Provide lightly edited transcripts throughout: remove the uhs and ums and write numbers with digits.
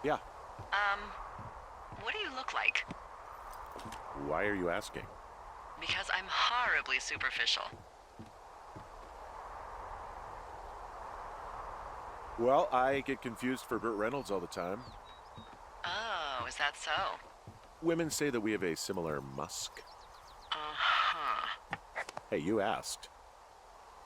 Yeah. Um, what do you look like? Why are you asking? Because I'm horribly superficial. Well, I get confused for Burt Reynolds all the time. Oh, is that so? Women say that we have a similar musk. Uh-huh. Hey, you asked.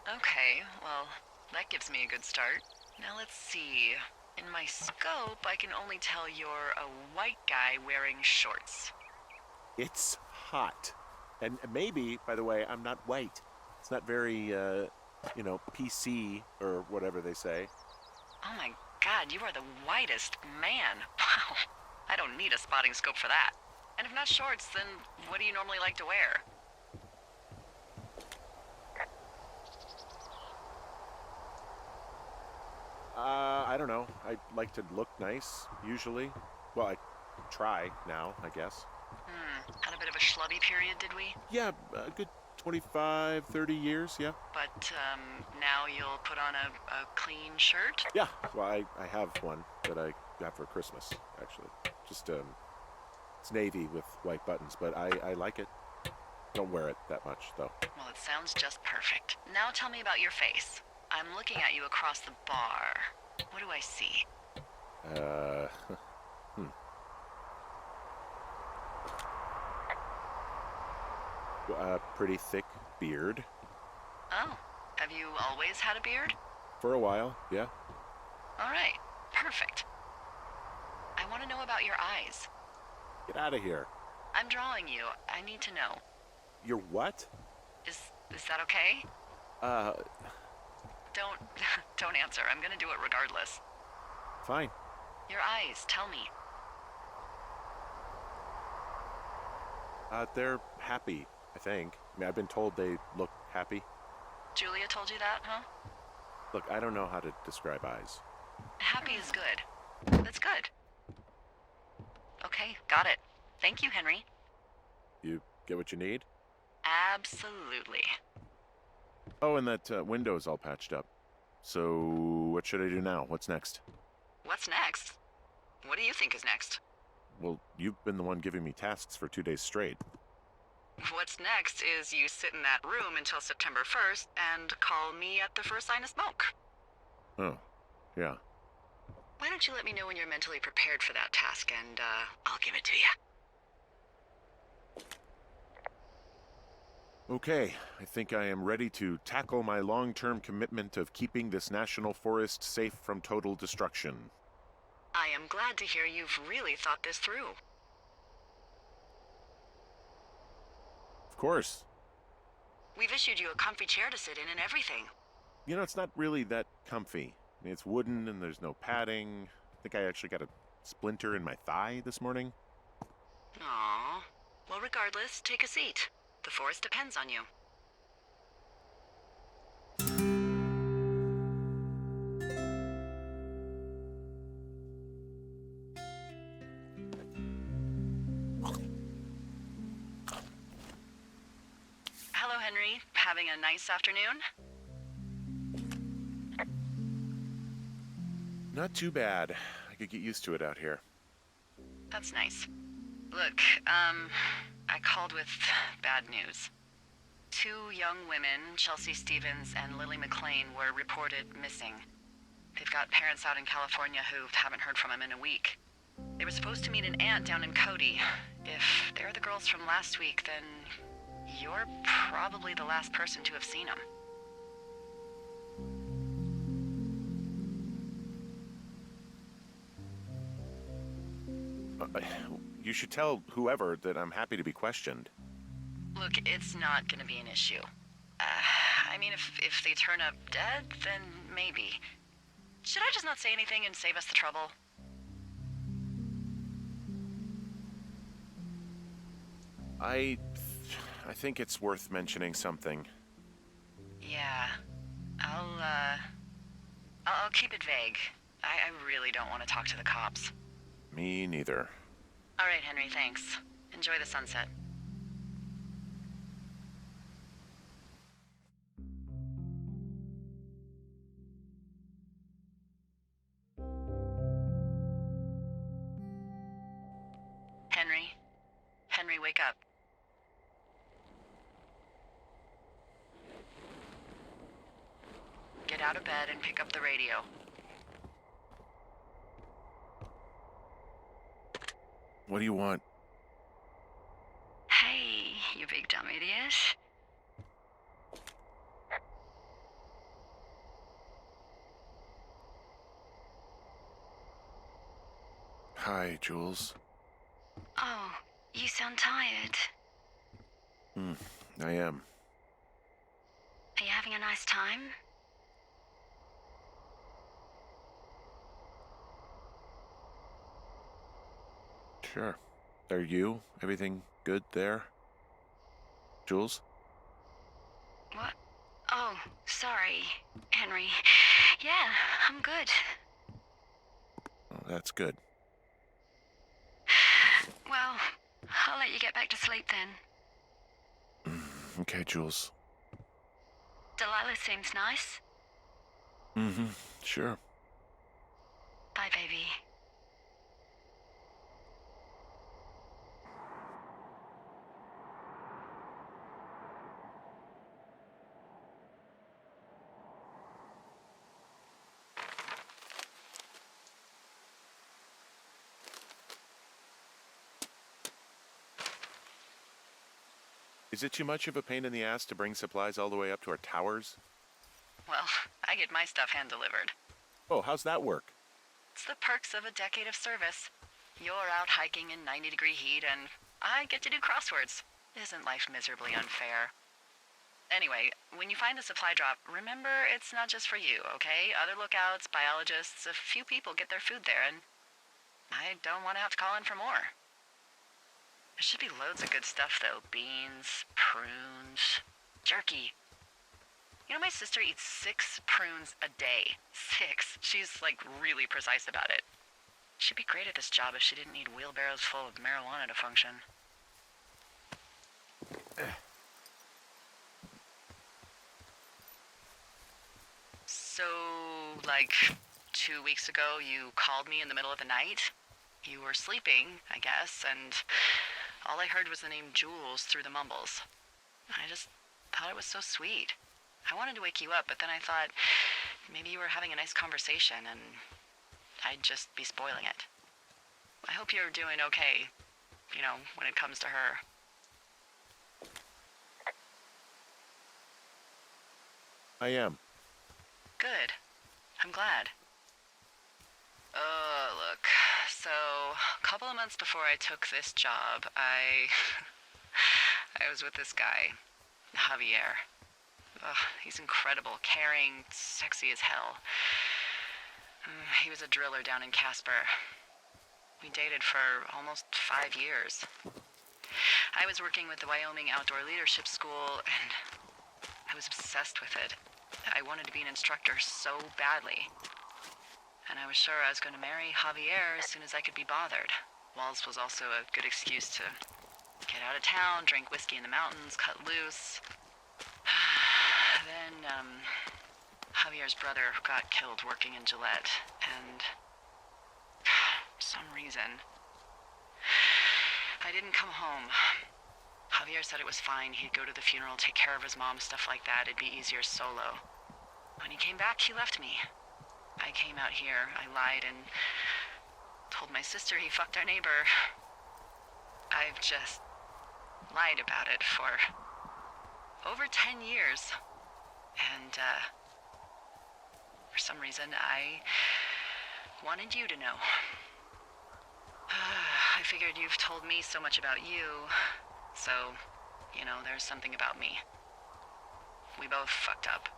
Okay, well, that gives me a good start. Now let's see. In my scope, I can only tell you're a white guy wearing shorts. It's hot. And maybe, by the way, I'm not white. It's not very, PC or whatever they say. Oh my god, you are the whitest man. Wow. I don't need a spotting scope for that. And if not shorts, then what do you normally like to wear? I don't know. I like to look nice, usually. Well, I try now, I guess. Had a bit of a schlubby period, did we? Yeah, a good 25, 30 years, yeah. But, now you'll put on a clean shirt? Yeah, well, I have one that I got for Christmas, actually. Just, it's navy with white buttons, but I like it. Don't wear it that much, though. Well, it sounds just perfect. Now tell me about your face. I'm looking at you across the bar. What do I see? Uh, hmm. A pretty thick beard. Oh, have you always had a beard? For a while, yeah. All right, perfect. I want to know about your eyes. Get out of here. I'm drawing you. I need to know. You're what? Is that okay? Uh, Don't don't answer. I'm gonna do it regardless. fine. Your eyes, tell me. They're happy, I think. I mean, I've been told they look happy. Julia told you that, huh? Look, I don't know how to describe eyes. Happy is good. That's good. Okay, got it. Thank you, Henry. You get what you need? Absolutely. Oh, and that window's all patched up. So, what should I do now? What's next? What's next? What do you think is next? Well, you've been the one giving me tasks for 2 days straight. What's next is you sit in that room until September 1st and call me at the first sign of smoke. Oh, yeah. Why don't you let me know when you're mentally prepared for that task and, I'll give it to you. Okay, I think I am ready to tackle my long-term commitment of keeping this national forest safe from total destruction. I am glad to hear you've really thought this through. Of course. We've issued you a comfy chair to sit in and everything. You know, it's not really that comfy. I mean, it's wooden and there's no padding. I think I actually got a splinter in my thigh this morning. Aww. Well, regardless, take a seat. The forest depends on you. Hello, Henry. Having a nice afternoon? Not too bad. I could get used to it out here. That's nice. Look, I called with bad news. 2 young women, Chelsea Stevens and Lily McLean, were reported missing. They've got parents out in California who haven't heard from them in a week. They were supposed to meet an aunt down in Cody. If they're the girls from last week, then you're probably the last person to have seen them. You should tell whoever that I'm happy to be questioned. Look, it's not gonna be an issue. I mean, if they turn up dead, then maybe. Should I just not say anything and save us the trouble? I think it's worth mentioning something. Yeah. I'll keep it vague. I really don't want to talk to the cops. Me neither. All right, Henry, thanks. Enjoy the sunset. out of bed and pick up the radio. What do you want? Hey, you big dumb idiot. Hi, Jules. Oh, you sound tired. I am. Are you having a nice time? Sure. Are you? Everything good there? Jules? What? Oh, sorry, Henry. Yeah, I'm good. Oh, that's good. Well, I'll let you get back to sleep then. Okay, Jules. Delilah seems nice. Sure. Bye, baby. Is it too much of a pain in the ass to bring supplies all the way up to our towers? Well, I get my stuff hand-delivered. Oh, how's that work? It's the perks of a decade of service. You're out hiking in 90-degree heat, and I get to do crosswords. Isn't life miserably unfair? Anyway, when you find the supply drop, remember it's not just for you, okay? Other lookouts, biologists, a few people get their food there, and I don't want to have to call in for more. There should be loads of good stuff, though. Beans, prunes, jerky. You know, my sister eats 6 prunes a day. 6. She's, like, really precise about it. She'd be great at this job if she didn't need wheelbarrows full of marijuana to function. So, like, 2 weeks ago, you called me in the middle of the night? You were sleeping, I guess, and all I heard was the name Jules through the mumbles. I just thought it was so sweet. I wanted to wake you up, but then I thought maybe you were having a nice conversation and I'd just be spoiling it. I hope you're doing okay, you know, when it comes to her. I am. Good. I'm glad. Look, so a couple of months before I took this job, I was with this guy, Javier. Ugh, he's incredible, caring, sexy as hell. He was a driller down in Casper. We dated for almost 5 years. I was working with the Wyoming Outdoor Leadership School, and I was obsessed with it. I wanted to be an instructor so badly. And I was sure I was going to marry Javier as soon as I could be bothered. Walls was also a good excuse to get out of town, drink whiskey in the mountains, cut loose. Then, Javier's brother got killed working in Gillette, and for some reason, I didn't come home. Javier said it was fine. He'd go to the funeral, take care of his mom, stuff like that. It'd be easier solo. When he came back, he left me. I came out here, I lied, and told my sister he fucked our neighbor. I've just lied about it for over 10 years. And, for some reason, I wanted you to know. I figured you've told me so much about you, so, you know, there's something about me. We both fucked up.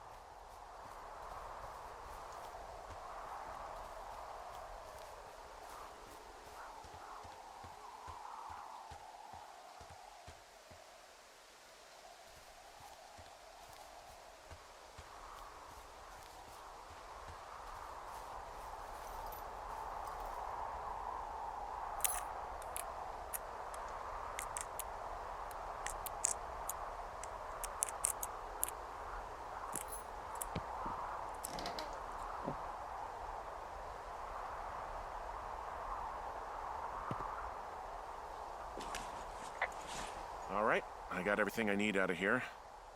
All right, I got everything I need out of here.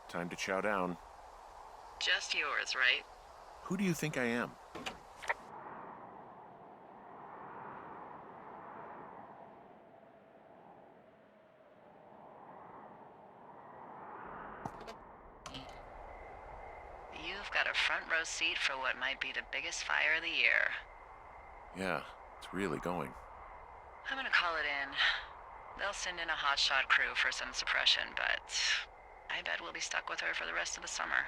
Time to chow down. Just yours, right? Who do you think I am? You've got a front row seat for what might be the biggest fire of the year. Yeah, it's really going. I'm gonna call it in. They'll send in a hotshot crew for some suppression, but I bet we'll be stuck with her for the rest of the summer.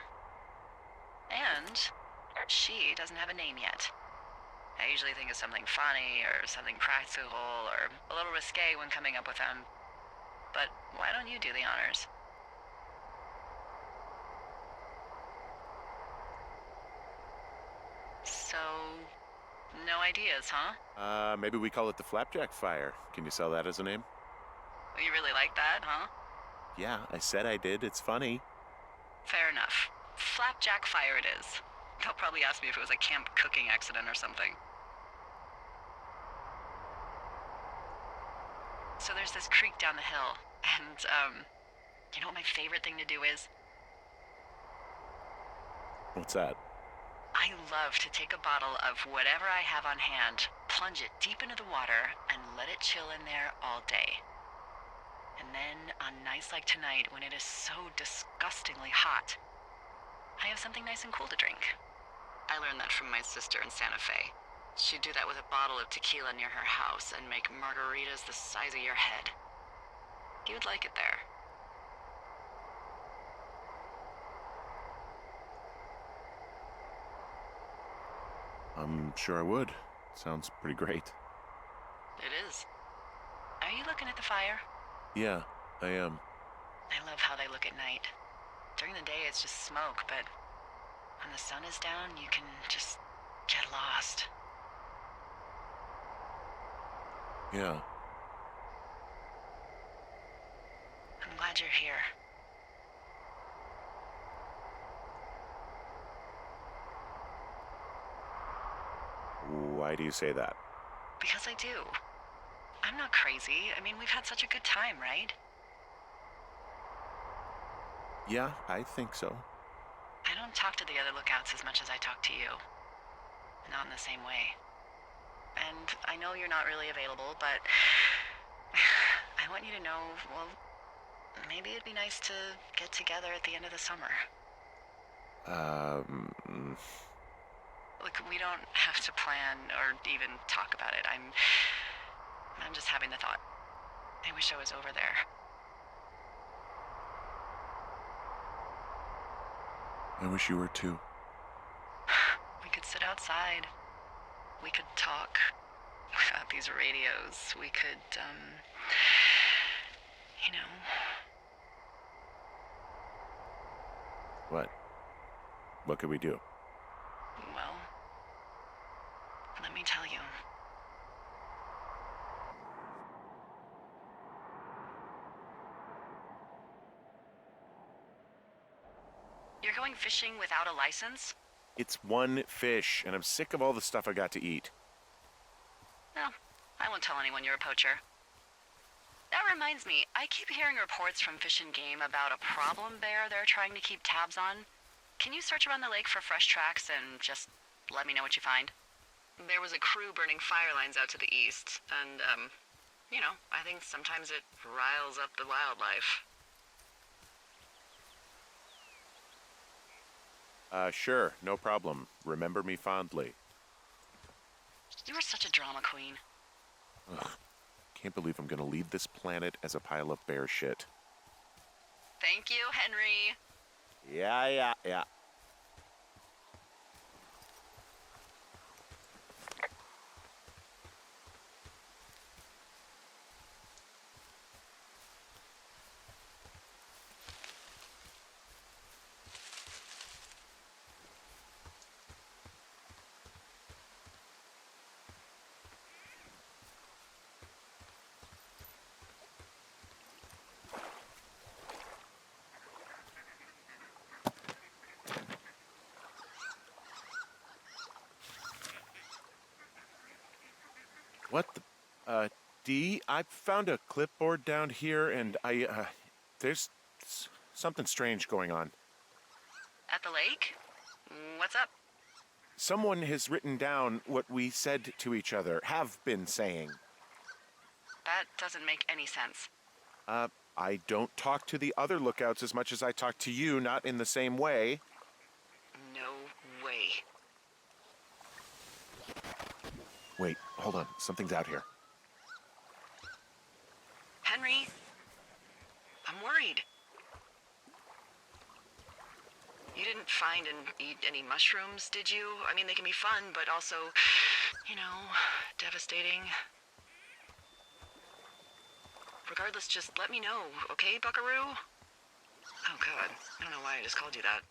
And she doesn't have a name yet. I usually think of something funny or something practical or a little risque when coming up with them. But why don't you do the honors? So, no ideas, huh? Maybe we call it the Flapjack Fire. Can you sell that as a name? You really like that, huh? Yeah, I said I did. It's funny. Fair enough. Flapjack Fire it is. They'll probably ask me if it was a camp cooking accident or something. So there's this creek down the hill, and, you know what my favorite thing to do is? What's that? I love to take a bottle of whatever I have on hand, plunge it deep into the water, and let it chill in there all day. And then, on nights like tonight, when it is so disgustingly hot, I have something nice and cool to drink. I learned that from my sister in Santa Fe. She'd do that with a bottle of tequila near her house and make margaritas the size of your head. You would like it there. I'm sure I would. Sounds pretty great. It is. Are you looking at the fire? Yeah, I am. I love how they look at night. During the day, it's just smoke, but when the sun is down, you can just get lost. Yeah. I'm glad you're here. Why do you say that? Because I do. I'm not crazy. I mean, we've had such a good time, right? Yeah, I think so. I don't talk to the other lookouts as much as I talk to you. Not in the same way. And I know you're not really available, but I want you to know, well, maybe it'd be nice to get together at the end of the summer. Look, we don't have to plan or even talk about it. I'm just having the thought. I wish I was over there. I wish you were too. We could sit outside. We could talk without these radios. We could, you know. What? What could we do? Well, let me tell you. You're going fishing without a license? It's one fish, and I'm sick of all the stuff I got to eat. No, I won't tell anyone you're a poacher. That reminds me, I keep hearing reports from Fish and Game about a problem bear they're trying to keep tabs on. Can you search around the lake for fresh tracks and just let me know what you find? There was a crew burning fire lines out to the east, and, you know, I think sometimes it riles up the wildlife. Sure, no problem. Remember me fondly. You are such a drama queen. Ugh, can't believe I'm gonna leave this planet as a pile of bear shit. Thank you, Henry. Yeah. What the... Dee, I found a clipboard down here, and there's something strange going on. At the lake? What's up? Someone has written down what we said to each other, have been saying. That doesn't make any sense. I don't talk to the other lookouts as much as I talk to you, not in the same way. No way. Wait, hold on. Something's out here. Henry, I'm worried. You didn't find and eat any mushrooms, did you? I mean, they can be fun, but also, you know, devastating. Regardless, just let me know, okay, buckaroo? Oh, God. I don't know why I just called you that.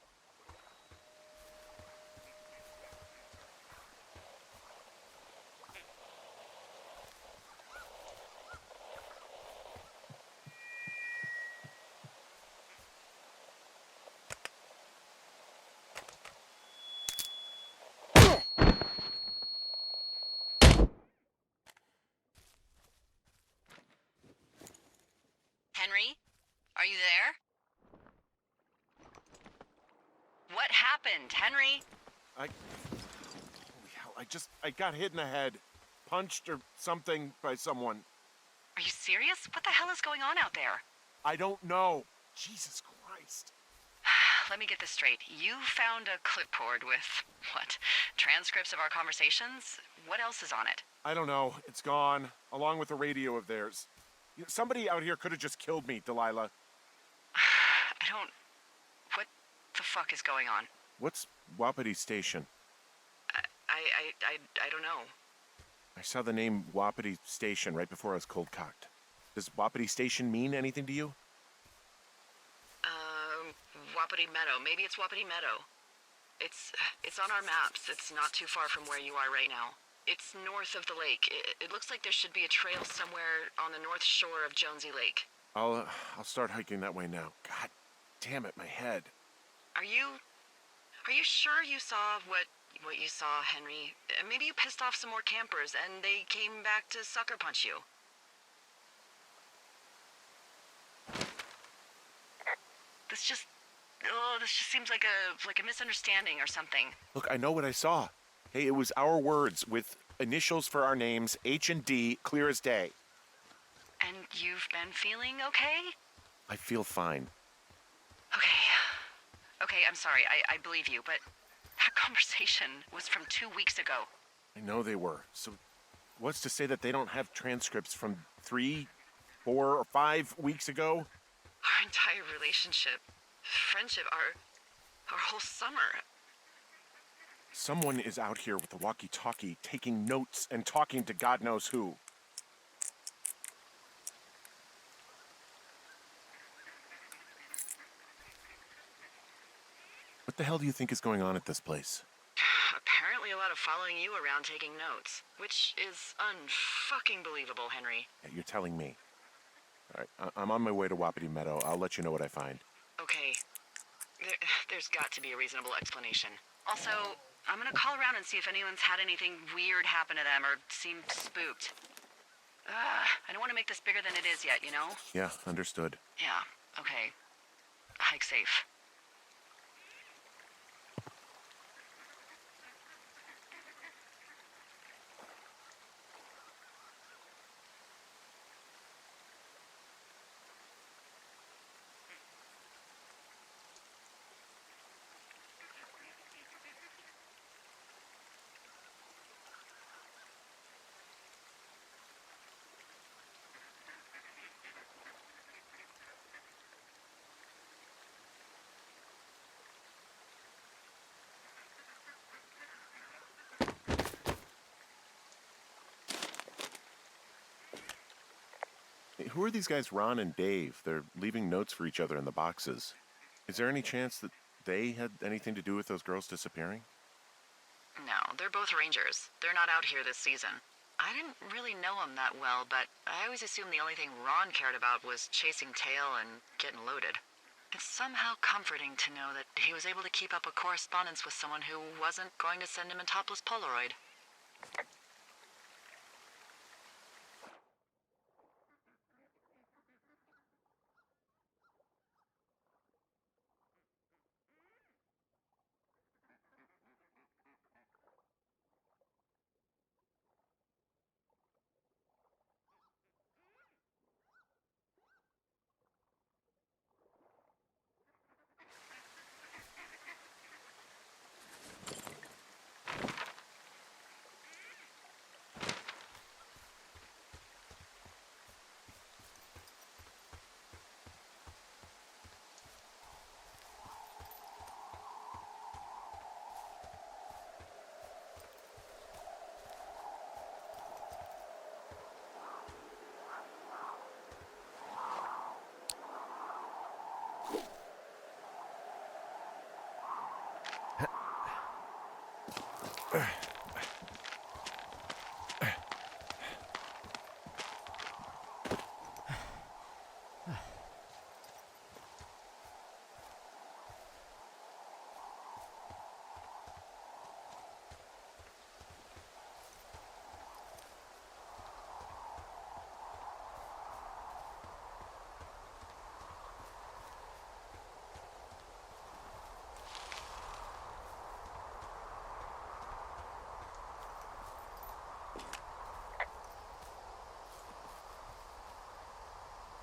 Henry? Are you there? What happened, Henry? Holy hell, I got hit in the head. Punched or something by someone. Are you serious? What the hell is going on out there? I don't know. Jesus Christ. Let me get this straight. You found a clipboard with, what, transcripts of our conversations? What else is on it? I don't know. It's gone, along with the radio of theirs. Somebody out here could have just killed me, Delilah. What the fuck is going on? What's Wapiti Station? I don't know. I saw the name Wapiti Station right before I was cold-cocked. Does Wapiti Station mean anything to you? Wapiti Meadow. Maybe it's Wapiti Meadow. It's on our maps. It's not too far from where you are right now. It's north of the lake. It looks like there should be a trail somewhere on the north shore of Jonesy Lake. I'll start hiking that way now. God damn it, my head. Are you sure you saw what you saw, Henry? Maybe you pissed off some more campers and they came back to sucker punch you. This just seems like a misunderstanding or something. Look, I know what I saw. Hey, it was our words with initials for our names, H and D, clear as day. And you've been feeling okay? I feel fine. Okay, I'm sorry, I believe you, but that conversation was from 2 weeks ago. I know they were. So what's to say that they don't have transcripts from 3, 4, or 5 weeks ago? Our entire relationship, friendship, our whole summer. Someone is out here with a walkie-talkie taking notes and talking to God knows who. What the hell do you think is going on at this place? Apparently a lot of following you around taking notes, which is unfucking believable, Henry. Yeah, you're telling me. All right, I'm on my way to Wapiti Meadow. I'll let you know what I find. Okay. There's got to be a reasonable explanation. Also, I'm gonna call around and see if anyone's had anything weird happen to them or seemed spooked. I don't want to make this bigger than it is yet, you know? Yeah, understood. Yeah, okay. Hike safe. Hey, who are these guys, Ron and Dave? They're leaving notes for each other in the boxes. Is there any chance that they had anything to do with those girls disappearing? No, they're both rangers. They're not out here this season. I didn't really know them that well, but I always assumed the only thing Ron cared about was chasing tail and getting loaded. It's somehow comforting to know that he was able to keep up a correspondence with someone who wasn't going to send him a topless Polaroid.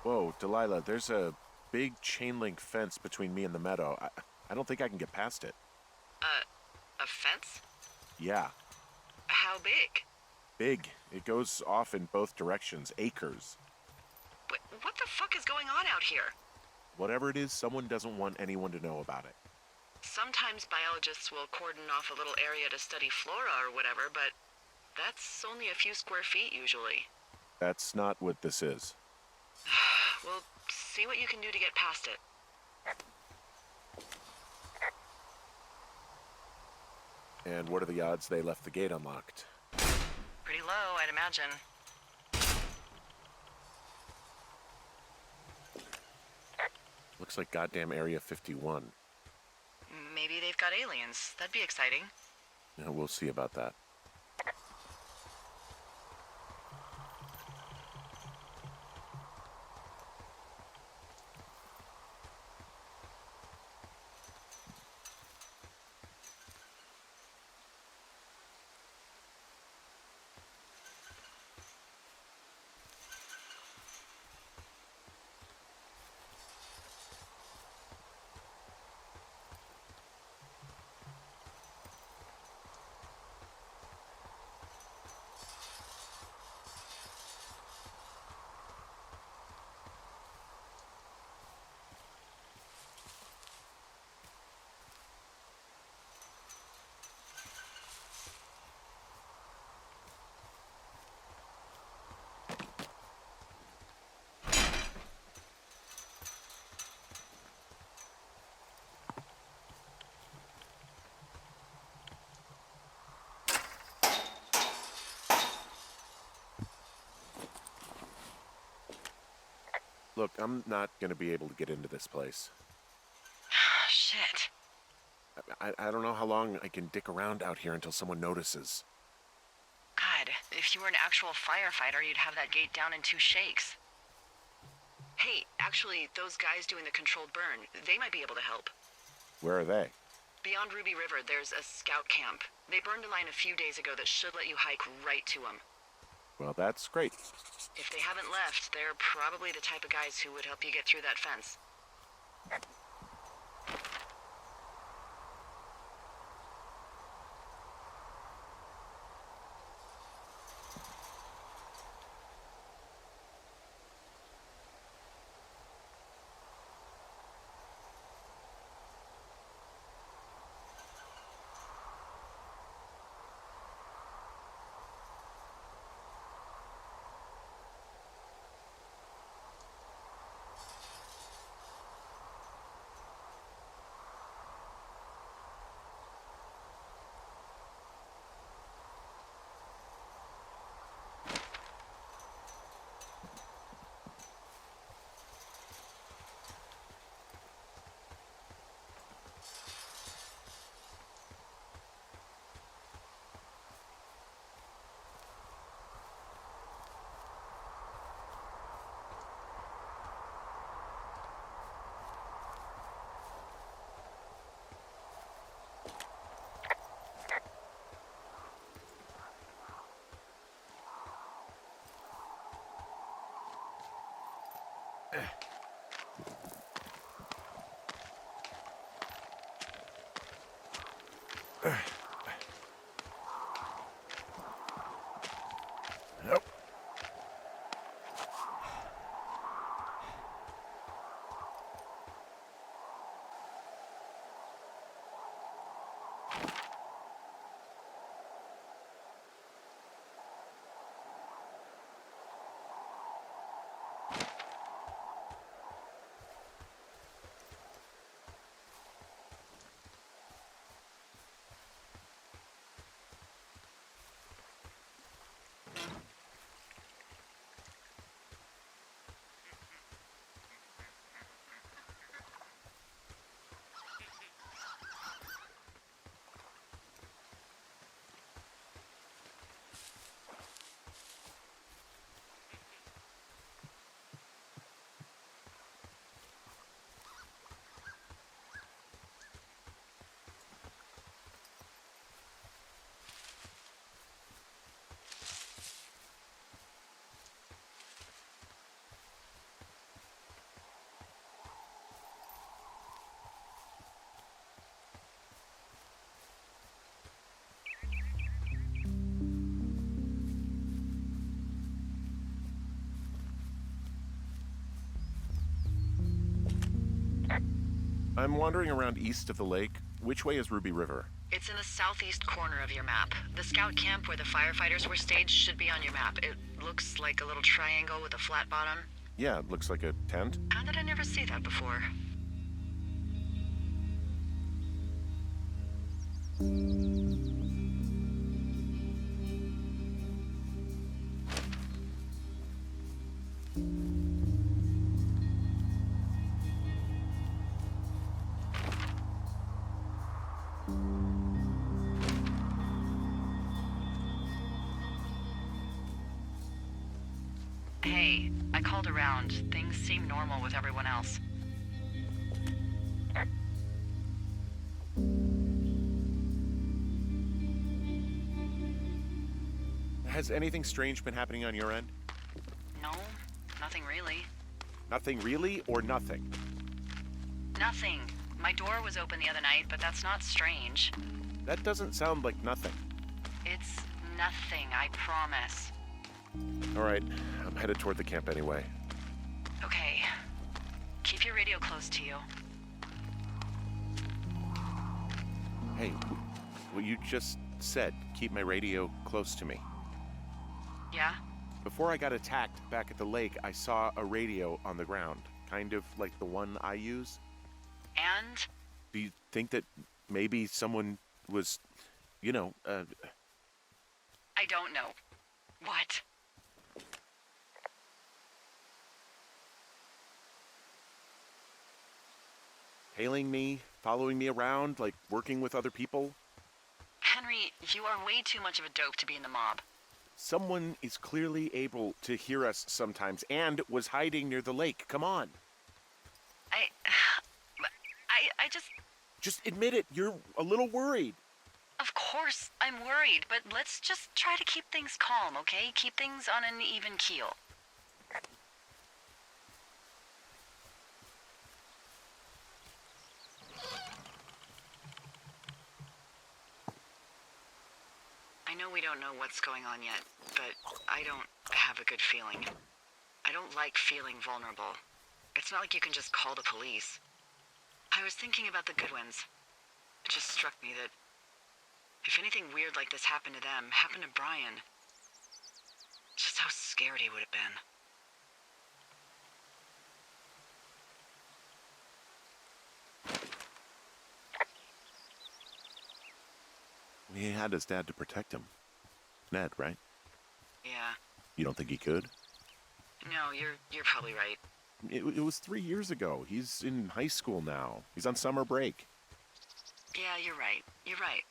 Whoa, Delilah, there's a big chain link fence between me and the meadow. I don't think I can get past it. A fence? Yeah, How big? big. It goes off in both directions, acres. What the fuck is going on out here? Whatever it is, someone doesn't want anyone to know about it. Sometimes biologists will cordon off a little area to study flora or whatever, but that's only a few square feet usually. That's not what this is. We'll see what you can do to get past it. And what are the odds they left the gate unlocked? Pretty low, I'd imagine. Looks like goddamn Area 51. Maybe they've got aliens. That'd be exciting. Yeah, we'll see about that. Look, I'm not gonna be able to get into this place. Shit. I don't know how long I can dick around out here until someone notices. God, if you were an actual firefighter, you'd have that gate down in 2 shakes. Hey, actually, those guys doing the controlled burn, they might be able to help. Where are they? Beyond Ruby River, there's a scout camp. They burned a line a few days ago that should let you hike right to them. Well, that's great. If they haven't left, they're probably the type of guys who would help you get through that fence. I'm wandering around east of the lake. Which way is Ruby River? It's in the southeast corner of your map. The scout camp where the firefighters were staged should be on your map. It looks like a little triangle with a flat bottom. Yeah, it looks like a tent. How did I never see that before? Hey, I called around. Things seem normal with everyone else. Has anything strange been happening on your end? No, nothing really. Nothing really, or nothing? Nothing. My door was open the other night, but that's not strange. That doesn't sound like nothing. It's nothing, I promise. All right, I'm headed toward the camp anyway. Okay. Keep your radio close to you. Hey, what you just said, keep my radio close to me. Yeah? Before I got attacked back at the lake, I saw a radio on the ground, kind of like the one I use. And? Do you think that maybe someone was, I don't know. What? tailing me, following me around, like working with other people? Henry, you are way too much of a dope to be in the mob. Someone is clearly able to hear us sometimes and was hiding near the lake. Come on. I just... Just admit it. You're a little worried. Of course I'm worried, but let's just try to keep things calm, okay? Keep things on an even keel. I know we don't know what's going on yet, but I don't have a good feeling. I don't like feeling vulnerable. It's not like you can just call the police. I was thinking about the Goodwins. It just struck me that if anything weird like this happened to them, happened to Brian, just how scared he would have been. He had his dad to protect him. Ned, right? Yeah. You don't think he could? No, you're probably right. It was 3 years ago. He's in high school now. He's on summer break. Yeah, you're right. You're right.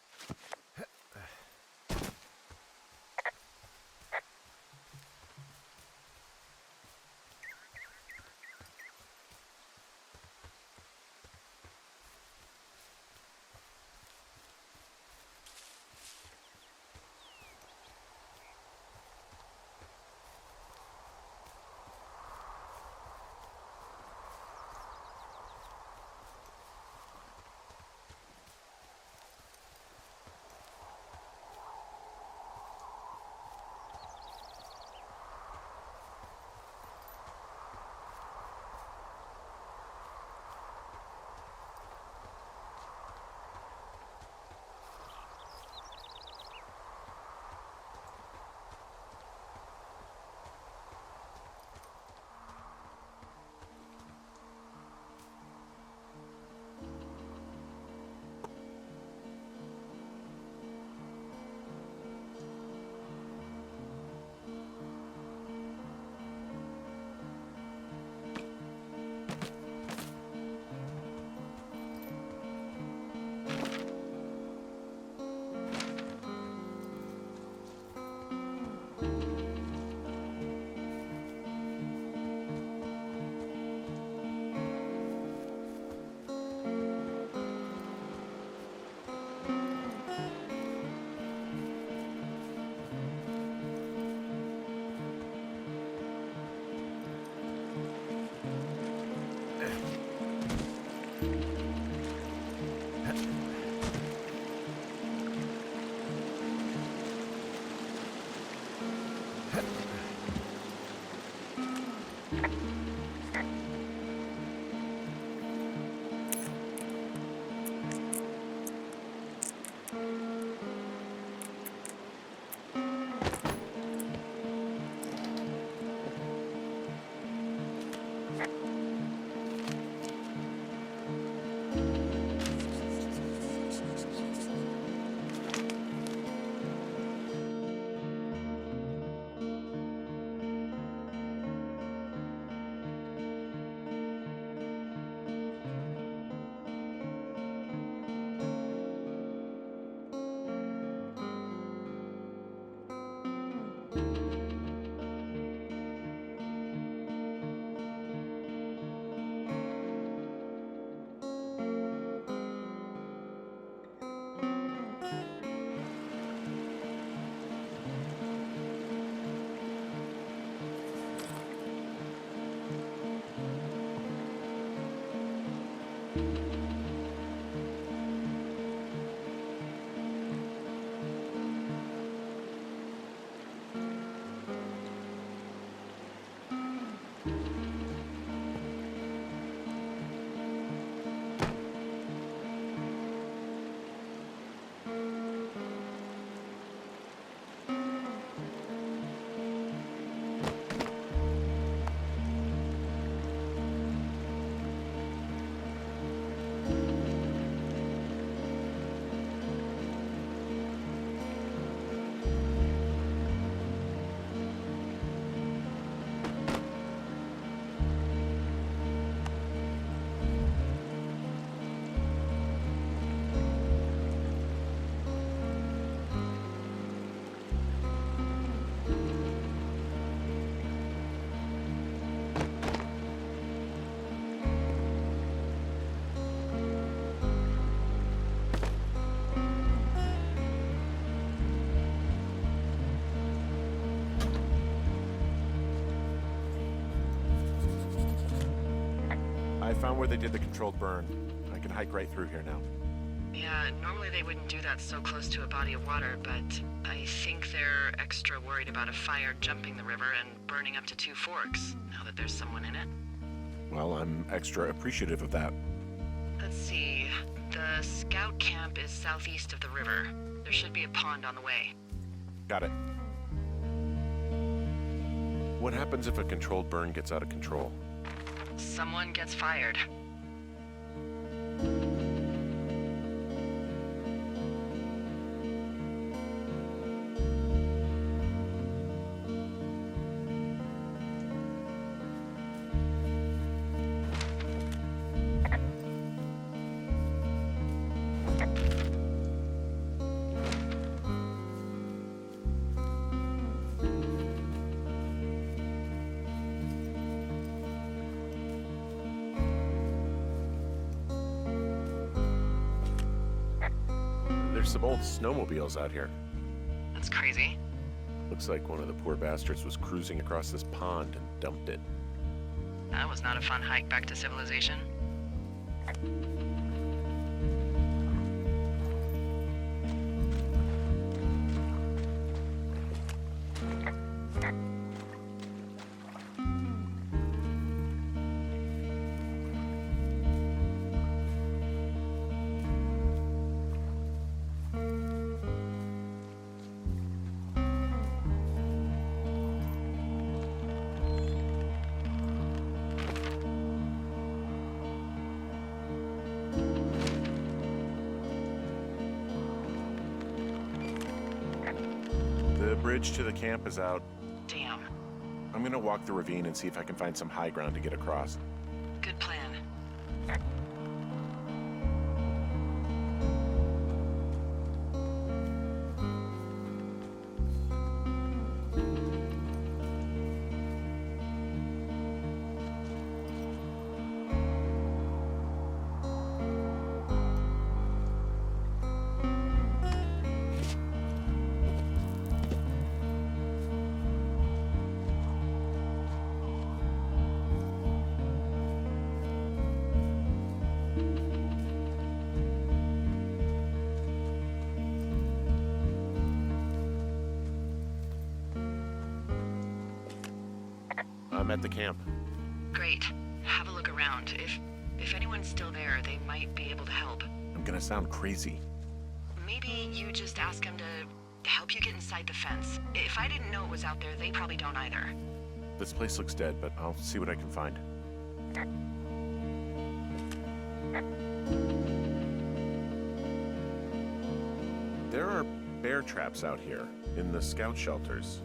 found where they did the controlled burn. I can hike right through here now. Yeah, normally they wouldn't do that so close to a body of water, but I think they're extra worried about a fire jumping the river and burning up to 2 forks, now that there's someone in it. Well, I'm extra appreciative of that. Let's see. The scout camp is southeast of the river. There should be a pond on the way. Got it. What happens if a controlled burn gets out of control? Someone gets fired. There's some old snowmobiles out here. That's crazy. Looks like one of the poor bastards was cruising across this pond and dumped it. That was not a fun hike back to civilization. The bridge to the camp is out. Damn. I'm gonna walk the ravine and see if I can find some high ground to get across. Good plan. I'm at the camp. Great. Have a look around. If anyone's still there, they might be able to help. I'm gonna sound crazy. Maybe you just ask them to help you get inside the fence. If I didn't know it was out there, they probably don't either. This place looks dead, but I'll see what I can find. There are bear traps out here in the scout shelters.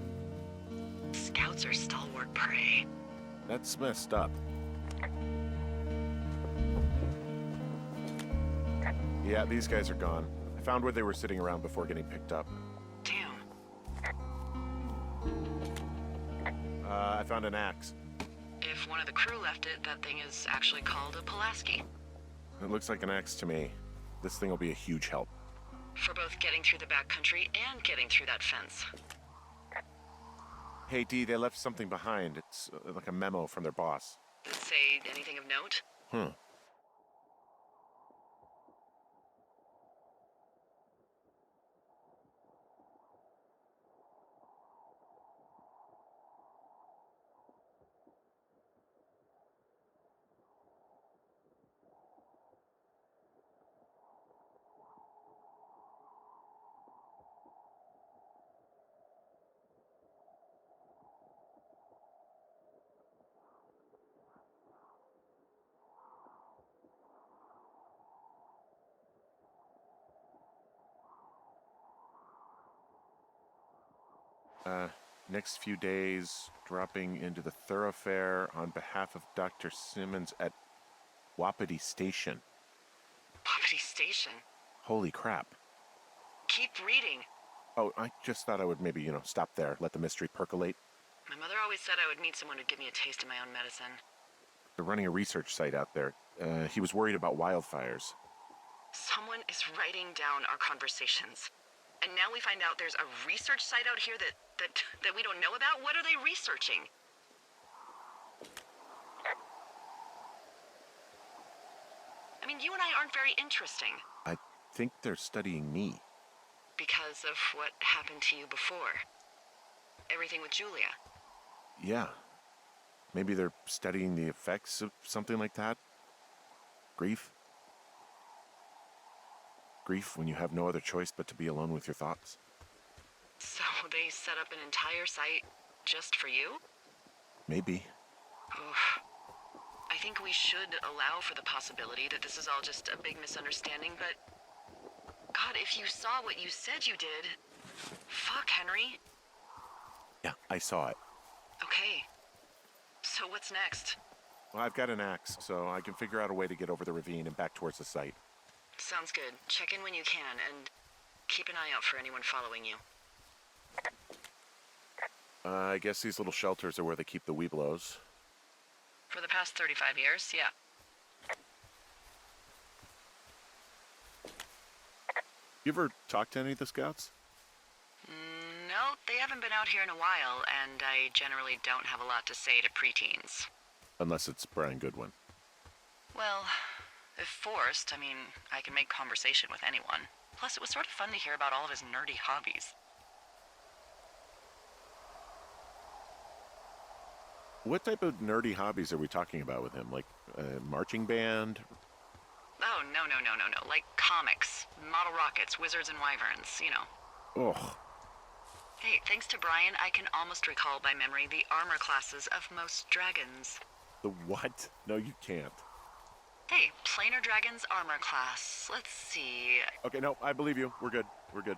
Scouts are stalwart prey. That's messed up. Yeah, these guys are gone. I found where they were sitting around before getting picked up. Damn. I found an axe. If one of the crew left it, that thing is actually called a Pulaski. It looks like an axe to me. This thing will be a huge help. For both getting through the backcountry and getting through that fence. Hey, Dee, they left something behind. It's like a memo from their boss. Say anything of note? Next few days, dropping into the thoroughfare on behalf of Dr. Simmons at Wapiti Station. Wapiti Station? Holy crap. Keep reading. Oh, I just thought I would maybe, stop there, let the mystery percolate. My mother always said I would meet someone who'd give me a taste of my own medicine. They're running a research site out there. He was worried about wildfires. Someone is writing down our conversations. And now we find out there's a research site out here that we don't know about? What are they researching? mean, you and I aren't very interesting. I think they're studying me. Because of what happened to you before. Everything with Julia. Yeah. Maybe they're studying the effects of something like that. Grief. Grief when you have no other choice but to be alone with your thoughts. So they set up an entire site just for you? Maybe. Oof. I think we should allow for the possibility that this is all just a big misunderstanding, but... God, if you saw what you said you did... Fuck, Henry. Yeah, I saw it. Okay. So what's next? Well, I've got an axe, so I can figure out a way to get over the ravine and back towards the site. Sounds good. Check in when you can, and keep an eye out for anyone following you. I guess these little shelters are where they keep the Weeblos. For the past 35 years, yeah. You ever talk to any of the scouts? No, they haven't been out here in a while, and I generally don't have a lot to say to preteens. Unless it's Brian Goodwin. Well, if forced, I mean, I can make conversation with anyone. Plus, it was sort of fun to hear about all of his nerdy hobbies. What type of nerdy hobbies are we talking about with him? Like a marching band? Oh, no. Like comics, model rockets, wizards and wyverns, you know. Ugh. Hey, thanks to Brian, I can almost recall by memory the armor classes of most dragons. The what? No, you can't. Hey, planar dragon's armor class. Let's see. Okay, no, I believe you. We're good. We're good.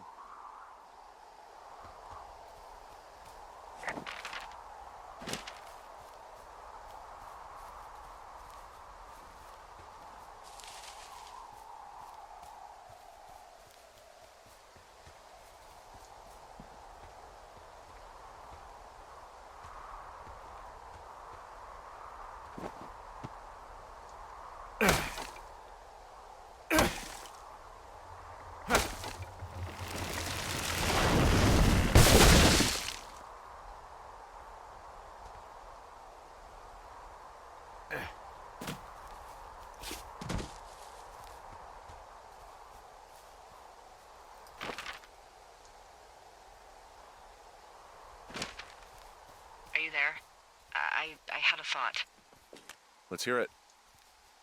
Are you there? I had a thought. Let's hear it.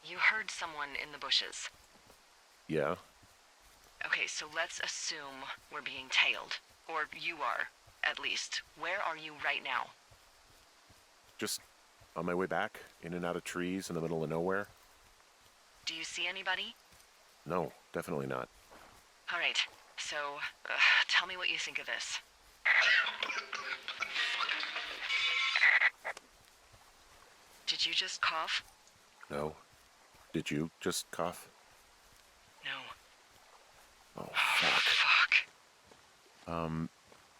You heard someone in the bushes. Yeah? Okay, so let's assume we're being tailed. Or you are, at least. Where are you right now? Just on my way back, in and out of trees in the middle of nowhere. Do you see anybody? No, definitely not. All right, so tell me what you think of this. Did you just cough? No. Did you just cough? No. Oh, fuck. Fuck.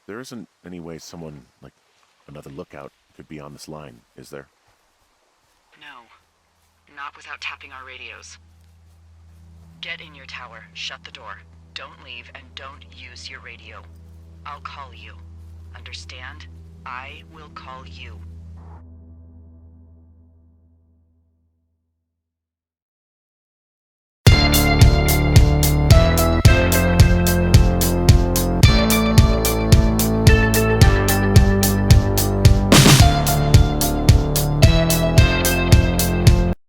There isn't any way someone, like another lookout, could be on this line, is there? No. Not without tapping our radios. Get in your tower, shut the door. Don't leave, and don't use your radio. I'll call you. Understand? I will call you.